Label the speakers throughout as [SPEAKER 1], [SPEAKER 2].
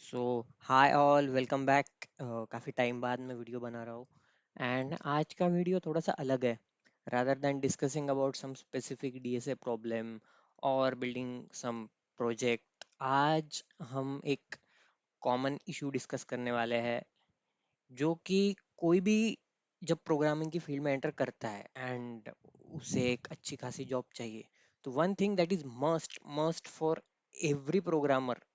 [SPEAKER 1] सो hi all welcome back. काफ़ी time बाद मैं वीडियो बना रहा हूँ एंड आज का वीडियो थोड़ा सा अलग है। Rather than discussing about some specific DSA problem और बिल्डिंग सम प्रोजेक्ट, आज हम एक कॉमन इशू डिस्कस करने वाले हैं जो कि कोई भी जब प्रोग्रामिंग की फील्ड में एंटर करता है एंड उसे एक अच्छी खासी जॉब चाहिए, तो one thing that is must must for every programmer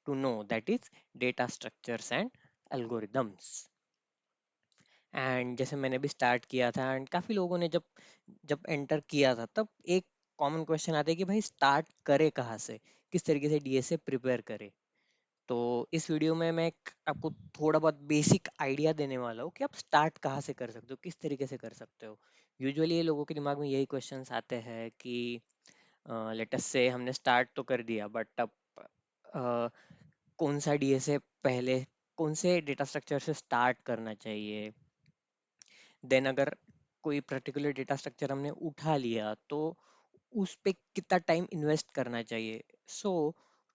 [SPEAKER 1] to know, that is data structures and algorithms. And जैसे मैंने भी स्टार्ट किया था एंड काफ़ी लोगों ने जब जब एंटर किया था तब एक कॉमन क्वेश्चन आता है कि भाई स्टार्ट करे कहाँ से, किस तरीके से डीएसए प्रिपेयर करे। तो इस वीडियो में मैं आपको थोड़ा बहुत बेसिक आइडिया देने वाला हूँ कि आप स्टार्ट कहाँ से कर सकते हो, किस तरीके से कर सकते हो। यूजुअली ये लोगों के दिमाग में यही क्वेश्चंस आते हैं कि लेटस से हमने स्टार्ट तो कर दिया बट अब अ, कौन सा डीएसए पहले, कौन से डेटा स्ट्रक्चर से स्टार्ट करना चाहिए। देन अगर कोई पर्टिकुलर डेटा स्ट्रक्चर हमने उठा लिया तो उस पे कितना टाइम इन्वेस्ट करना चाहिए। So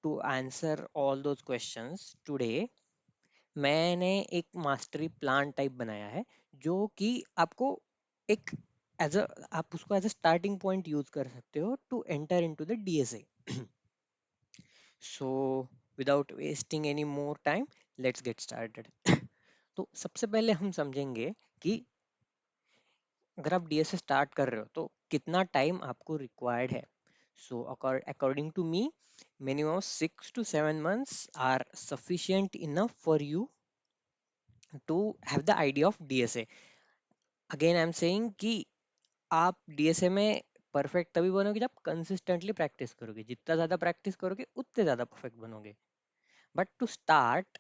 [SPEAKER 1] to answer all those questions today मैंने एक मास्टरी प्लान टाइप बनाया है जो कि आपको एक एज अ, आप उसको as a starting point use कर सकते हो to enter into the DSA. So without wasting any more time, let's get started. तो सबसे पहले हम समझेंगे कि अगर आप डीएसए स्टार्ट कर रहे हो तो कितना टाइम आपको रिक्वायर्ड है। So according to me, minimum 6 to 7 months are sufficient enough for you to have the idea of DSA. Again I am saying कि आप डीएसए में परफेक्ट तभी बनोगे जब कंसिस्टेंटली प्रैक्टिस करोगे, जितना ज़्यादा प्रैक्टिस करोगे उतने ज़्यादा परफेक्ट बनोगे। बट टू स्टार्ट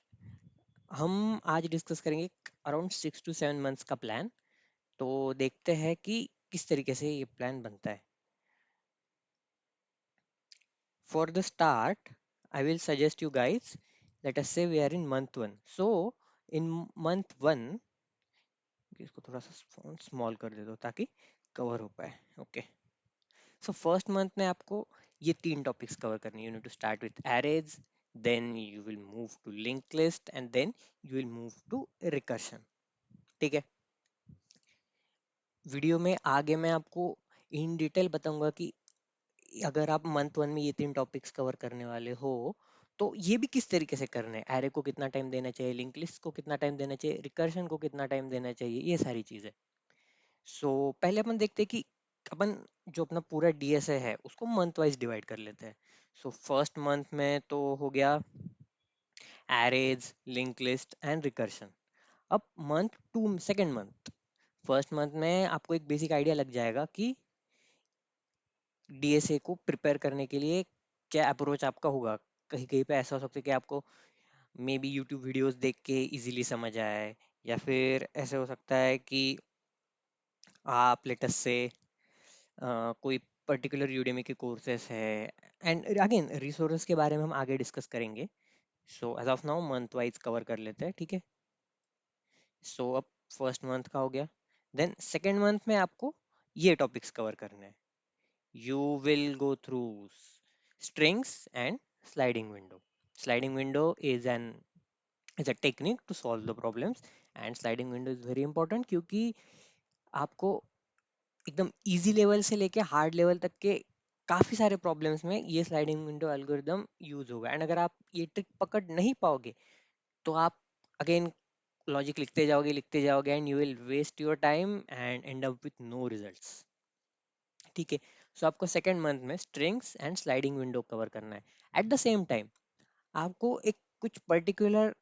[SPEAKER 1] हम आज डिस्कस करेंगे अराउंड 6 to 7 months का प्लान। तो देखते हैं कि किस तरीके से ये प्लान बनता है। For the start I will suggest you guys, let us say we are in month 1। So in month 1, इसको थोड़ा सा फॉन्ट स्मॉल कर दे दो ताकि कवर हो पाए। ओके, सो फर्स्ट मंथ में आपको ये 3 टॉपिक्स कवर करनी है। You need to start with arrays, then you will move to link list and then you will move to recursion. ठीक है, वीडियो में आगे मैं आपको इन डिटेल बताऊंगा कि अगर आप मंथ 1 में ये 3 टॉपिक्स कवर करने वाले हो तो ये भी किस तरीके से करने हैं, एरे को कितना टाइम देना चाहिए, लिंक लिस्ट को कितना टाइम देना चाहिए, रिकर्शन को कितना टाइम देना चाहिए, ये सारी चीजें। सो पहले अपन देखते हैं कि अपन जो अपना पूरा डीएसए है उसको मंथ वाइज डिवाइड कर लेते हैं। सो फर्स्ट मंथ में तो हो गया arrays, link list and recursion. अब month 2, second month, first month में आपको एक बेसिक आइडिया लग जाएगा कि डीएसए को प्रिपेयर करने के लिए क्या अप्रोच आपका होगा। कहीं कहीं पे ऐसा हो सकता है कि आपको मे बी यूट्यूब वीडियोस देख के इजीली समझ आए, या फिर ऐसे हो सकता है कि आप लेटेस्ट से कोई पर्टिकुलर यूडेमी के कोर्सेस है। एंड अगेन रिसोर्सेज के बारे में हम आगे डिस्कस करेंगे। So as of now month wise cover कर लेते हैं, ठीक है। सो अब फर्स्ट मंथ का हो गया, देन सेकेंड मंथ में आपको ये टॉपिक्स कवर करने हैं। You will go through strings and sliding window. Sliding window is a technique to solve the problems, and sliding window is very important क्योंकि आपको एकदम इजी लेवल से लेके हार्ड लेवल तक के काफी सारे प्रॉब्लम्स में ये स्लाइडिंग विंडो एल्गोरिदम यूज होगा। एंड अगर आप ये ट्रिक पकड़ नहीं पाओगे तो आप अगेन लॉजिक लिखते जाओगे and you will waste your time and end up with no results. ठीक है, सो आपको सेकेंड मंथ में strings and sliding window cover करना है। एट द सेम टाइम आपको एक कुछ पर्टिकुलर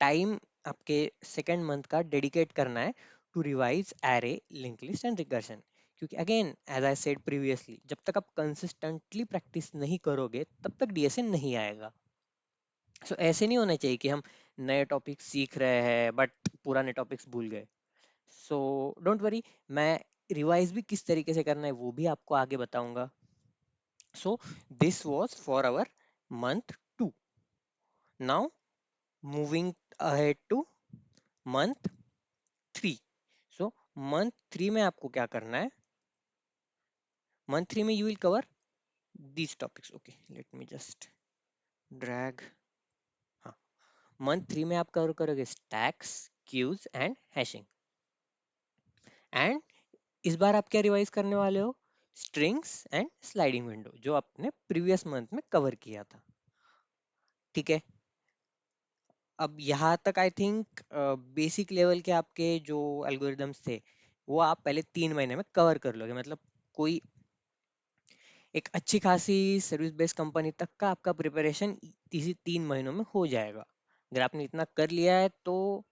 [SPEAKER 1] टाइम आपके सेकेंड मंथ का डेडिकेट करना है to revise array, link list and recursion. क्योंकि again as I said previously, जब तक आप कंसिस्टेंटली प्रैक्टिस नहीं करोगे तब तक डीएसए नहीं आएगा। सो ऐसे नहीं होना चाहिए कि हम नए टॉपिक सीख रहे हैं बट पुराने टॉपिक्स भूल गए। सो डोंट वरी, मैं रिवाइज भी किस तरीके से करना है वो भी आपको आगे बताऊंगा। So this was for our month 2. Now moving ahead to month 3. So month 3 में आपको क्या करना है, मंथ 3 में you will cover these topics. Okay, let me just drag. हाँ, मंथ 3 में आप कवर करोगे stacks, queues and hashing. And इस बार आप क्या रिवाइज करने वाले हो? स्ट्रिंग्स एंड स्लाइडिंग विंडो, जो आपने प्रीवियस मंथ में कवर किया था। ठीक है, अब यहाँ तक आई थिंक बेसिक लेवल के आपके जो एल्गोरिदम्स थे वो आप पहले 3 महीने में कवर कर लोगे। मतलब कोई एक अच्छी खासी सर्विस बेस्ड कंपनी तक का आपका प्रिपरेशन इसी 3 महीनों में हो जाएगा। अगर आपने इतना कर लिया है तो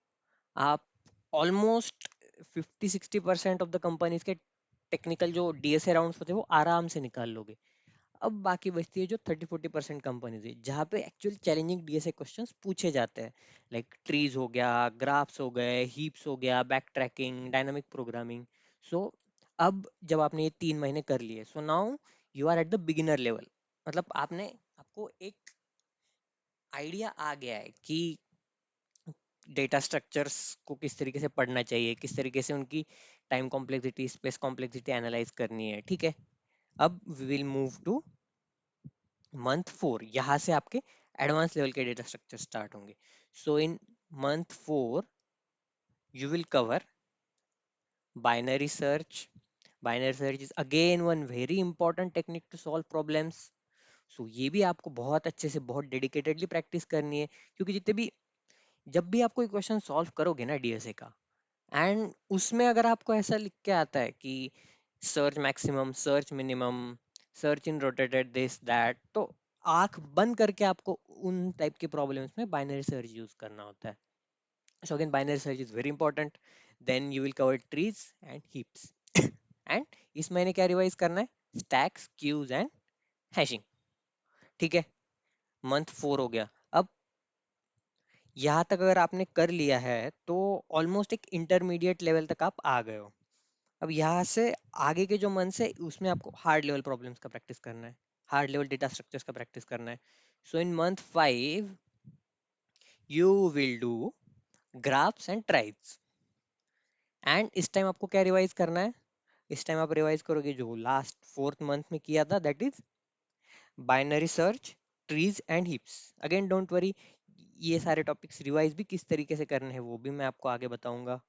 [SPEAKER 1] आप ऑलमोस्ट 50-60% ऑफ द कंपनीज के टेक्निकल जो डीएसए राउंड्स होते हैं वो आराम से निकाल लोगे। अब बाकी बचती है जो 30-40% कंपनीज है जहाँ पे एक्चुअल चैलेंजिंग डीएसए क्वेश्चंस पूछे जाते हैं, लाइक ट्रीज हो गया, ग्राफ्स हो गए, हीप्स हो गया, backtracking, dynamic programming. So अब जब आपने ये 3 महीने कर लिए, so now you are at the beginner level. मतलब आपको एक आइडिया आ गया है कि डेटा स्ट्रक्चर्स को किस तरीके से पढ़ना चाहिए, किस तरीके से उनकी time complexity, space complexity analyse करनी है। ठीक है, अब we will move to month 4। यहाँ से आपके एडवांस लेवल के डेटा स्ट्रक्चर स्टार्ट होंगे। So in month 4 you will cover binary search. Binary search is again one very important technique to solve problems. So ये भी आपको बहुत अच्छे से, बहुत डेडिकेटेडली प्रैक्टिस करनी है, क्योंकि जितने भी, जब भी आप कोई क्वेश्चन सॉल्व करोगे ना डीएसए का, एंड उसमें अगर आपको ऐसा लिख के आता है कि search maximum, search minimum, search in rotated this that, तो आंख बंद करके आपको उन टाइप के प्रॉब्लम्स में बाइनरी सर्च यूज करना होता है। So again binary search is very important. Then you will cover trees and heaps. And इस महीने क्या रिवाइज करना है? Stacks, queues and hashing. ठीक है, मंथ 4 हो गया। अब यहाँ तक अगर आपने कर लिया है तो ऑलमोस्ट एक इंटरमीडिएट लेवल तक आप आ गए हो। अब यहाँ से आगे के जो मंथ्स है उसमें आपको हार्ड लेवल प्रॉब्लम्स का प्रैक्टिस करना है, हार्ड लेवल डेटा स्ट्रक्चर्स का प्रैक्टिस करना है। So in month 5 you will do graphs and tries. And इस टाइम आपको क्या रिवाइज करना है? इस टाइम आप रिवाइज करोगे जो लास्ट 4th मंथ में किया था, that is binary search, trees and heaps. Again don't worry, ये सारे टॉपिक्स रिवाइज भी किस तरीके से करने हैं वो भी मैं आपको आगे बताऊंगा।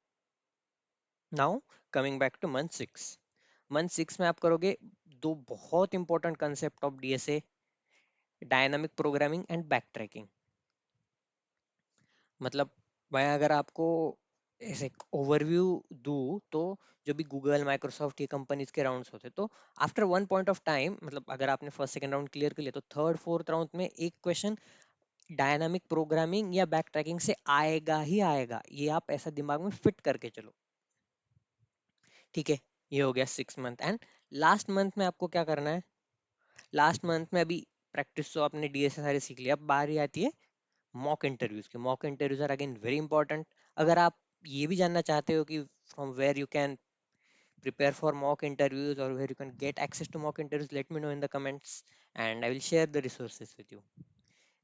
[SPEAKER 1] Now coming back two month 6। Month 6 में आप करोगे दो बहुत important concept of DSA, dynamic programming and back tracking. मतलब मैं अगर आपको ऐसे ओवरव्यू दूं तो जो भी गूगल, माइक्रोसॉफ्ट, ये कंपनीज के राउंड्स होते, तो after one point of time, मतलब अगर आपने फर्स्ट सेकंड राउंड क्लियर कर लिया तो थर्ड फोर्थ राउंड में एक क्वेश्चन डायनामिक प्रोग्रामिंग या बैक ट्रैकिंग से आएगा ही आएगा। ये आप ऐसा दिमाग में फिट करके चलो। ठीक है, ये हो गया 6 मंथ। एंड लास्ट मंथ में आपको क्या करना है? लास्ट मंथ में अभी प्रैक्टिस तो आपने डीएसए सारे सीख लिया, अब बारी आती है मॉक इंटरव्यूज के। Mock interviews are again very important. अगर आप ये भी जानना चाहते हो कि from where you can prepare for mock interviews or where you can get access to mock interviews, let me know in the comments and I will share the resources with you.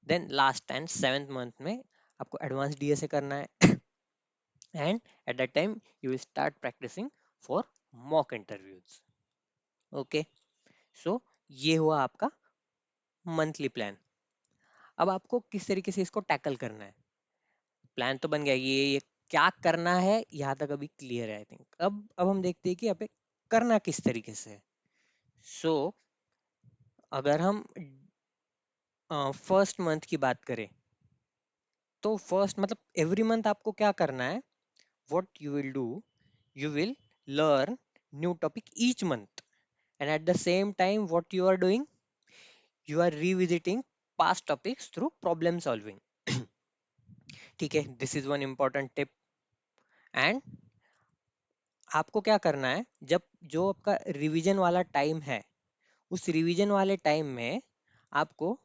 [SPEAKER 1] Then last and 7th month में आपको advance DSA करना है। And at that time you will start practising for mock interviews. Okay, so ये हुआ आपका monthly plan. अब आपको किस तरीके से इसको टैकल करना है? प्लान तो बन गया, ये क्या करना है यहाँ तक अभी क्लियर है आई थिंक। अब हम देखते हैं कि यहाँ पे करना किस तरीके से है। सो अगर हम फर्स्ट मंथ की बात करें तो फर्स्ट मतलब एवरी मंथ आपको क्या करना है? What you will do, you will learn new topic each month, and at the same time what you are doing, you are revisiting past topics through problem solving. ठीक है, this is one important tip. And आपको क्या करना है, जब जो आपका revision वाला टाइम है, उस रिवीजन वाले टाइम में आपको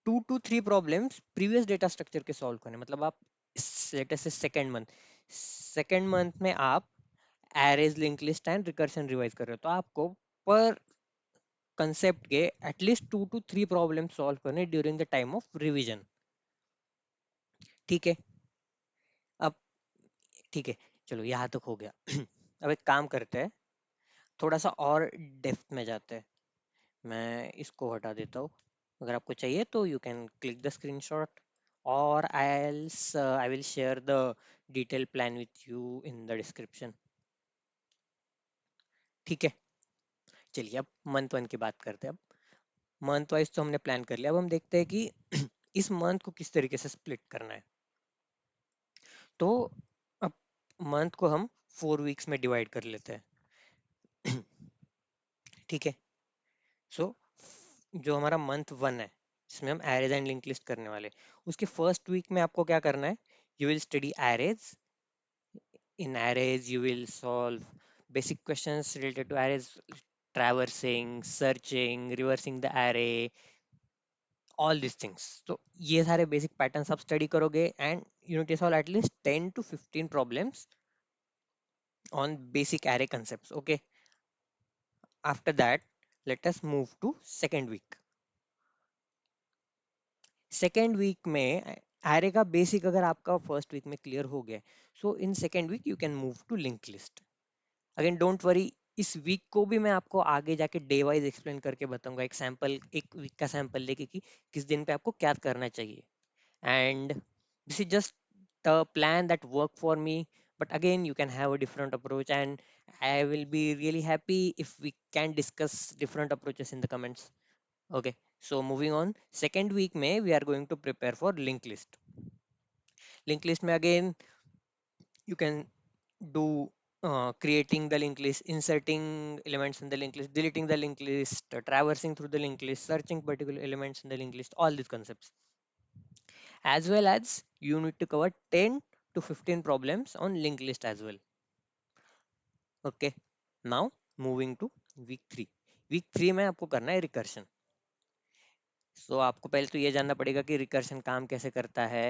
[SPEAKER 1] 2 to 3 problems previous data structure के सॉल्व करने। मतलब आप लेटेस्ट से सेकेंड मंथ में आप arrays, link list and recursion revise कर रहे हो, तो आपको पर कंसेप्ट के एटलीस्ट 2 to 3 प्रॉब्लम सॉल्व करने during the time of revision. ठीक है, अब ठीक है, चलो यहाँ तक हो गया। अब एक काम करते हैं, थोड़ा सा और डेप्थ में जाते हैं। मैं इसको हटा देता हूँ, अगर आपको चाहिए तो you can click the screenshot or else I will share the detailed plan with you in the description. ठीक है, चलिए अब मंथ वन की बात करते हैं। अब मंथ वाइज तो हमने प्लान कर लिया, अब हम देखते हैं कि इस मंथ को किस तरीके से स्प्लिट करना है। तो अब मंथ को हम 4 वीक्स में डिवाइड कर लेते हैं। ठीक है, सो जो हमारा मंथ वन है जिसमें हम एरेज एंड लिंक लिस्ट करने वाले, उसके फर्स्ट वीक में आपको क्या करना है, you will study arrays. In arrays you will solve basic questions related to arrays, traversing, searching, reversing the array, all these things. So ये सारे basic patterns आप study करोगे and you need to solve at least 10 to 15 problems on basic array concepts. Okay, after that let us move to second week. Second week में array का basic अगर आपका first week में clear हो गया, so in second week you can move to link list. Again don't worry, इस week को भी मैं आपको आगे जाके डे वाइज एक्सप्लेन करके बताऊंगा, एक सैंपल, एक वीक का सैंपल लेके कि किस दिन पे आपको क्या करना चाहिए। And this is just the plan that work for me, but again you can have a different approach and I will be really happy if we can discuss different approaches in the comments. Okay, so moving on, second week में we are going to prepare for link list. Link list में again you can do creating the linked list, inserting elements in the linked list, deleting the linked list, traversing through the linked list, searching particular elements in the linked list, all these concepts. As well as you need to cover 10 to 15 problems on linked list as well. Okay, now moving to week 3. Week 3 में आपको करना है recursion. सो आपको पहले तो ये जानना पड़ेगा कि रिकर्शन काम कैसे करता है।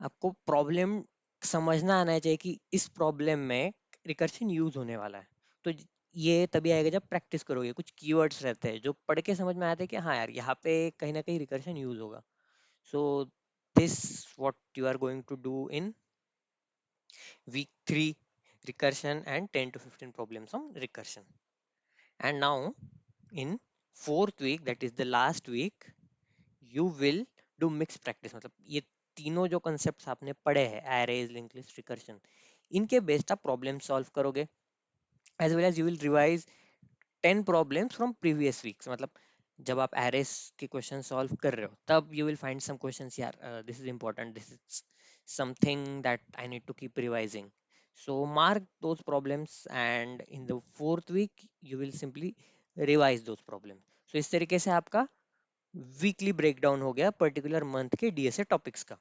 [SPEAKER 1] आपको प्रॉब्लम समझना आना चाहिए कि इस प्रॉब्लम में रिकर्शन यूज होने वाला है। तो ये तभी आएगा जब प्रैक्टिस करोगे, कुछ कीवर्ड्स रहते हैं जो पढ़ के समझ में आते हैं कि हाँ यार यहाँ पे कहीं ना कहीं रिकर्शन यूज होगा। So this what you are going to do in week 3, recursion and 10 to 15 problems on recursion. And now in fourth week, that is the last week, you will do mixed practice। मतलब ये तीनों जो concepts आपने पढ़े हैं, arrays, linked list, recursion, इनके based आप problem solve करोगे, as well as you will revise 10 problems from previous weeks. मतलब जब आप एरेस के क्वेश्चन सॉल्व कर रहे हो तब you will find some questions, यार this is important, this is something that I need to keep revising. So mark those problems and in the fourth week you will simply revise those problem. So इस तरीके से आपका weekly breakdown हो गया particular month के DSA topics का।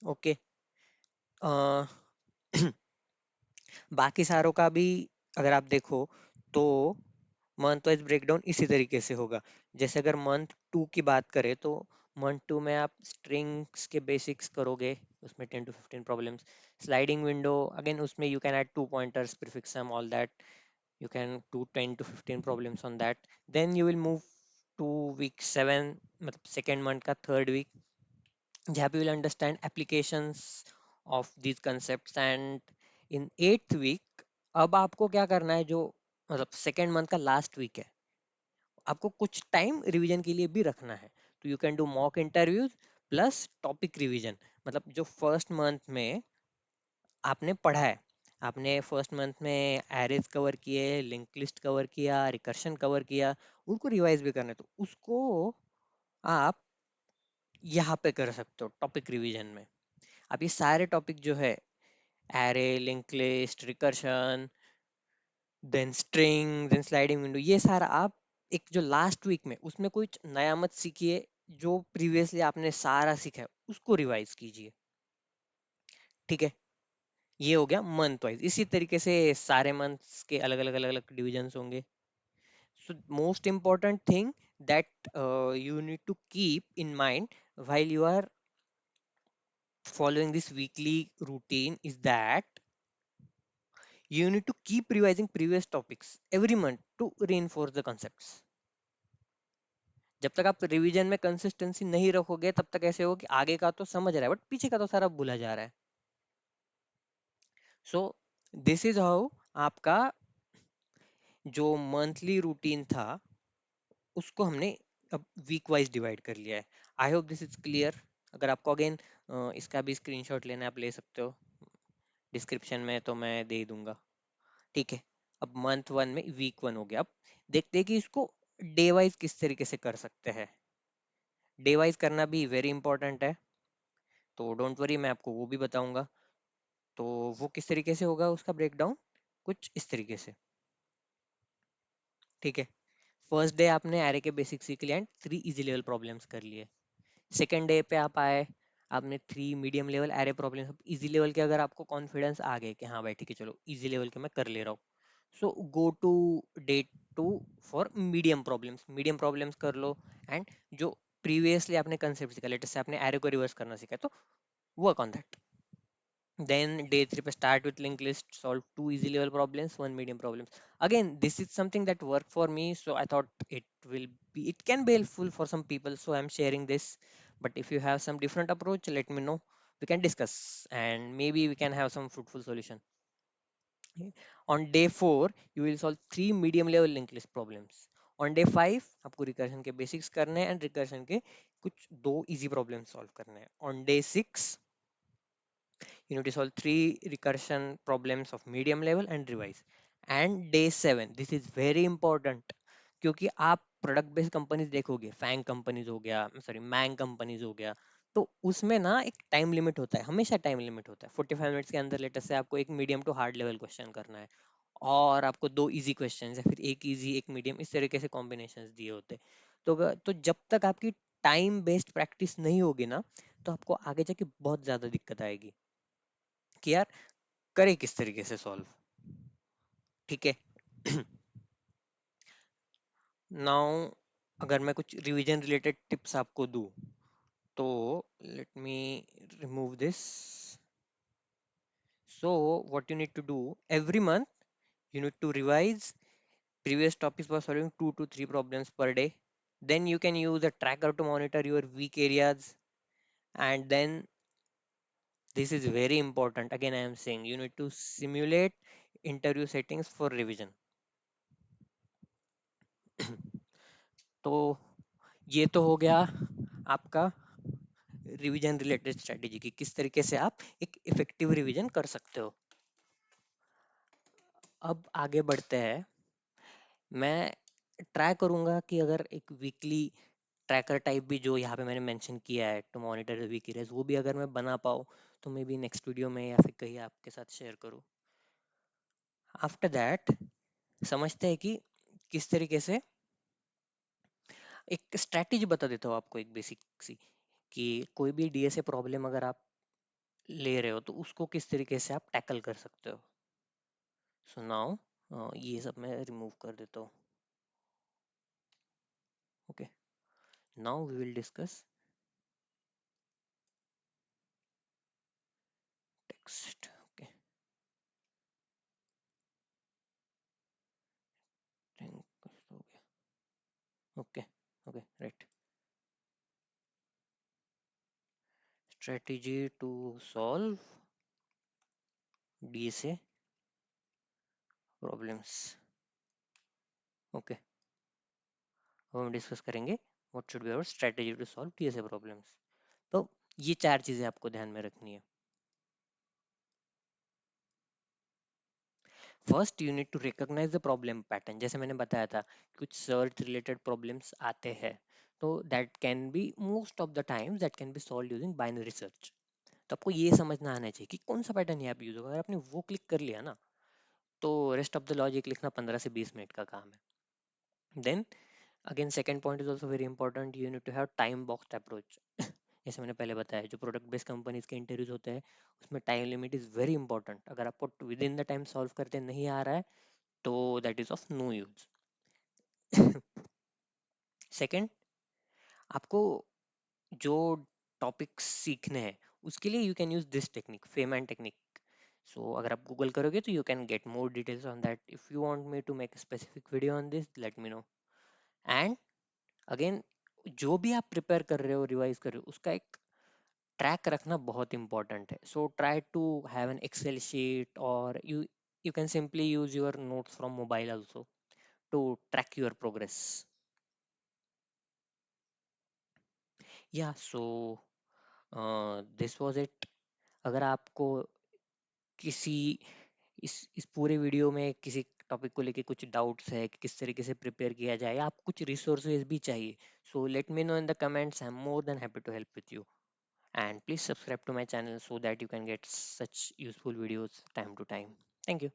[SPEAKER 1] Okay, बाकी सारों का भी अगर आप देखो तो मंथ वाइज ब्रेकडाउन इसी तरीके से होगा। जैसे अगर मंथ टू की बात करें तो मंथ टू में आप स्ट्रिंग्स के बेसिक्स करोगे, उसमें 10 to 15 problems. Sliding window again उसमें you can add 2 pointers, prefix sum, all that, you can do 10 to 15 problems on that. Then you will move to week 7, मतलब second month का third week, जहाँ पे you will understand applications of these concepts. And in eighth week अब आपको क्या करना है, जो मतलब सेकेंड मंथ का लास्ट वीक है, आपको कुछ टाइम रिवीजन के लिए भी रखना है। तो you can do mock interviews plus topic revision. मतलब जो फर्स्ट मंथ में आपने पढ़ा है, आपने फर्स्ट मंथ में एरेज कवर किए, लिंक लिस्ट कवर किया, रिकर्शन कवर किया, उनको रिवाइज भी करना है, तो उसको आप यहाँ पे कर सकते हो टॉपिक रिवीजन में। अब ये सारे टॉपिक जो है, array, link list, recursion, then string, then sliding window, ये सारा आप एक जो लास्ट वीक में उसमें कुछ नया मत सीखिए, जो प्रीवियसली आपने सारा सीखा है उसको रिवाइज कीजिए। ठीक है, ये हो गया मंथ वाइज। इसी तरीके से सारे मंथ्स के अलग अलग अलग अलग डिविजन्स होंगे। So most important thing that you need to keep in mind while you are following this weekly routine is that you need to keep revising previous topics every month to reinforce the concepts। जब तक आप revision में consistency नहीं रखोगे तब तक ऐसे हो कि आगे का तो समझ रहा है बट पीछे का तो सारा भूला जा रहा है। सो दिस इज हाउ आपका जो मंथली रूटीन था उसको हमने अब वीक वाइज डिवाइड कर लिया है। I hope this is clear. अगर आपको अगेन इसका भी स्क्रीनशॉट लेना है, आप ले सकते हो, डिस्क्रिप्शन में तो मैं दे दूंगा। ठीक है, अब मंथ वन में वीक वन हो गया। अब देखते हैं कि इसको डे वाइज किस तरीके से कर सकते हैं। डे वाइज करना भी वेरी इंपॉर्टेंट है, तो डोंट वरी, मैं आपको वो भी बताऊंगा। तो वो किस तरीके से होगा उसका ब्रेकडाउन, कुछ इस तरीके से। ठीक है, फर्स्ट डे आपने एरे के बेसिक सीख लिया एंड 3 इजी लेवल प्रॉब्लम्स कर लिए। सेकेंड डे पे आप आए, आपने 3 medium level array problems. Easy level के अगर आपको कॉन्फिडेंस आ गए कि हाँ भाई ठीक है चलो इजी लेवल के मैं कर ले रहा हूँ, so go to day 2 for medium problems. Medium problems कर लो एंड जो प्रीवियसली आपने कंसेप्ट सीखा, लेटेस्ट से आपने एरे को रिवर्स करना सीखा, तो work on that. Then day three, start with linked list, solve two easy level problems, one medium problems. Again, this is something that worked for me, so I thought it can be helpful for some people. So I'm sharing this. But if you have some different approach, let me know. We can discuss and maybe we can have some fruitful solution. Okay. On day four, you will solve three medium level linked list problems. On day five, आपको recursion के basics करने हैं and recursion के कुछ दो easy problems solve करने हैं. On day six, you need to solve three recursion problems of medium level and revise. And day 7, this is very important, क्योंकि आप प्रोडक्ट बेस्ड कंपनीज देखोगे, फैंग कंपनीज हो गया, सॉरी मैंग कंपनीज हो गया, तो उसमें ना एक टाइम लिमिट होता है, हमेशा टाइम लिमिट होता है। 45 मिनट्स के अंदर लेटर से आपको एक medium to hard level question करना है, और आपको दो इजी क्वेश्चन या फिर एक इजी एक मीडियम, इस तरीके से कॉम्बिनेशन दिए होते हैं। तो जब तक आपकी टाइम बेस्ड प्रैक्टिस नहीं होगी ना, तो आपको आगे जाके बहुत ज्यादा दिक्कत आएगी कि यार करे किस तरीके से सॉल्व। ठीक है। नाउ अगर मैं कुछ रिवीजन रिलेटेड टिप्स आपको दूं, तो let me remove this. So what you need to do, every month you need to revise previous topics by solving 2 to 3 problems per day. Then you can use a tracker to monitor your weak areas. And then this is very important, again I am saying you need to simulate interview settings for revision. तो ये तो हो गया आपका revision related strategy की किस तरीके से आप एक इफेक्टिव रिवीजन कर सकते हो। अब आगे बढ़ते हैं। मैं ट्राई करूंगा कि अगर एक वीकली ट्रैकर टाइप भी जो यहाँ पे मैंने मेंशन किया है टू मॉनिटर वीक एरियाज, वो भी अगर मैं बना पाऊँ तो मे बी नेक्स्ट वीडियो में या फिर कहीं आपके साथ शेयर करूँ। आफ्टर दैट समझते हैं कि किस तरीके से एक स्ट्रैटेजी बता देता हूँ आपको, एक बेसिक सी, कि कोई भी डीएसए प्रॉब्लम अगर आप ले रहे हो तो उसको किस तरीके से आप टैकल कर सकते हो। सो नाउ ये सब मैं रिमूव कर देता हूँ। Okay, now we will discuss text. Okay, हो गया। Okay, okay, right. Strategy to solve DSA problems. Okay, अब हम डिस्कस करेंगे what should be our strategy to solve DSA problems. तो ये चार चीजें आपको ध्यान में रखनी है। First you need to recognise the problem pattern. जैसे मैंने बताया था, कुछ सर्च रिलेटेड प्रॉब्लम्स आते हैं, तो that can be most of the times that can be solve using binary search. तो आपको ये समझना आना चाहिए कि कौन सा पैटर्न यहाँ पे यूज होगा। अगर आपने वो क्लिक कर लिया ना, तो रेस्ट ऑफ द लॉजिक लिखना 15 से 20 मिनट का काम है। Then again second point is also very important, you need to have time boxed approach. जैसे मैंने पहले बताया, जो प्रोडक्ट बेस्ड कंपनीज के इंटरव्यूज होते हैं उसमें time limit is very important. अगर आपको within the time solve करते नहीं आ रहा है, तो that is of no use. Second, आपको जो टॉपिक्स सीखने हैं उसके लिए you can use this technique, Feynman technique. सो अगर आप गूगल करोगे तो you can get more details on that. If you want me to make a specific video on this, let me know. And again, जो भी आप prepare कर रहे हो, रिवाइज कर रहे हो, उसका एक ट्रैक रखना बहुत इंपॉर्टेंट है। So try to have an excel sheet, और you can simply use your notes from mobile also to track your progress. या सो दिस वाज इट। अगर आपको किसी इस पूरे वीडियो में किसी टॉपिक को लेके कुछ डाउट्स है कि किस तरीके से प्रिपेयर किया जाए, या आप कुछ रिसोर्सेज भी चाहिए, so let me know in the comments. I am more than happy to help with you, and please subscribe to my channel so that you can get such useful videos time to time. Thank you.